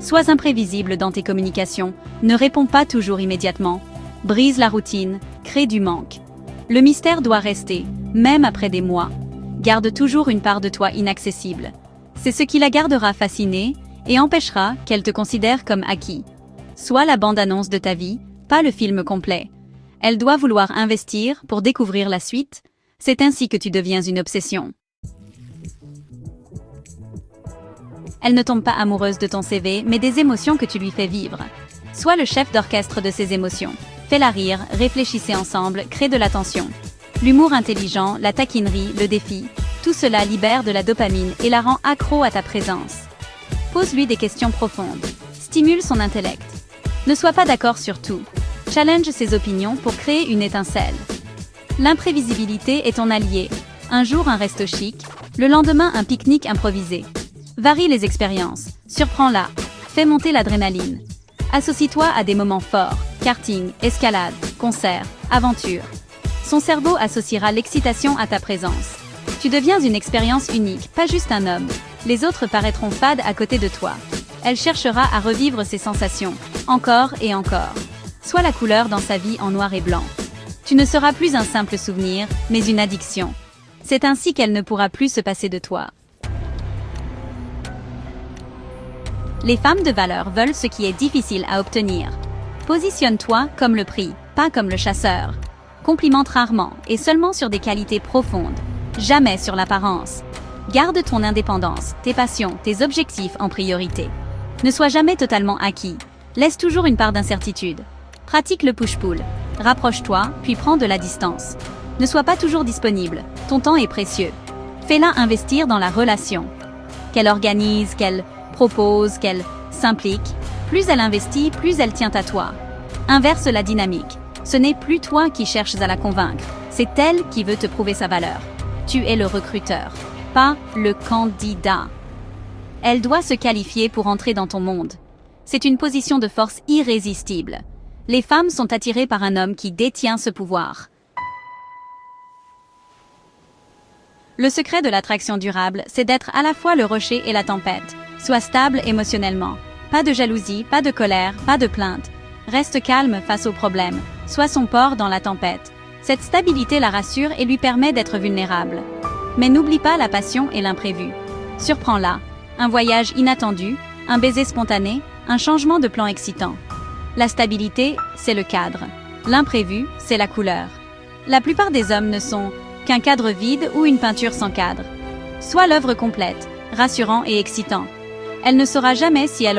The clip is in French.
Sois imprévisible dans tes communications, ne réponds pas toujours immédiatement. Brise la routine, crée du manque. Le mystère doit rester, même après des mois. Garde toujours une part de toi inaccessible. C'est ce qui la gardera fascinée et empêchera qu'elle te considère comme acquis. Sois la bande-annonce de ta vie, pas le film complet. Elle doit vouloir investir pour découvrir la suite. C'est ainsi que tu deviens une obsession. Elle ne tombe pas amoureuse de ton CV, mais des émotions que tu lui fais vivre. Sois le chef d'orchestre de ses émotions. Fais-la rire, réfléchissez ensemble, crée de la tension. L'humour intelligent, la taquinerie, le défi, tout cela libère de la dopamine et la rend accro à ta présence. Pose-lui des questions profondes. Stimule son intellect. Ne sois pas d'accord sur tout. Challenge ses opinions pour créer une étincelle. L'imprévisibilité est ton allié. Un jour un resto chic, le lendemain un pique-nique improvisé. Varie les expériences, surprends-la, fais monter l'adrénaline. Associe-toi à des moments forts, karting, escalade, concert, aventure. Son cerveau associera l'excitation à ta présence. Tu deviens une expérience unique, pas juste un homme. Les autres paraîtront fades à côté de toi. Elle cherchera à revivre ses sensations, encore et encore. Sois la couleur dans sa vie en noir et blanc. Tu ne seras plus un simple souvenir, mais une addiction. C'est ainsi qu'elle ne pourra plus se passer de toi. Les femmes de valeur veulent ce qui est difficile à obtenir. Positionne-toi comme le prix, pas comme le chasseur. Complimente rarement et seulement sur des qualités profondes, jamais sur l'apparence. Garde ton indépendance, tes passions, tes objectifs en priorité. Ne sois jamais totalement acquis. Laisse toujours une part d'incertitude. Pratique le push-pull. Rapproche-toi, puis prends de la distance. Ne sois pas toujours disponible. Ton temps est précieux. Fais-la investir dans la relation. Qu'elle organise, qu'elle propose, qu'elle s'implique. Plus elle investit, plus elle tient à toi. Inverse la dynamique. Ce n'est plus toi qui cherches à la convaincre. C'est elle qui veut te prouver sa valeur. Tu es le recruteur, pas le candidat. Elle doit se qualifier pour entrer dans ton monde. C'est une position de force irrésistible. Les femmes sont attirées par un homme qui détient ce pouvoir. Le secret de l'attraction durable, c'est d'être à la fois le rocher et la tempête. Sois stable émotionnellement. Pas de jalousie, pas de colère, pas de plainte. Reste calme face aux problèmes. Sois son port dans la tempête. Cette stabilité la rassure et lui permet d'être vulnérable. Mais n'oublie pas la passion et l'imprévu. Surprends-la. Un voyage inattendu, un baiser spontané, un changement de plan excitant. La stabilité, c'est le cadre. L'imprévu, c'est la couleur. La plupart des hommes ne sont qu'un cadre vide ou une peinture sans cadre. Sois l'œuvre complète, rassurant et excitant. Elle ne saura jamais si elle aura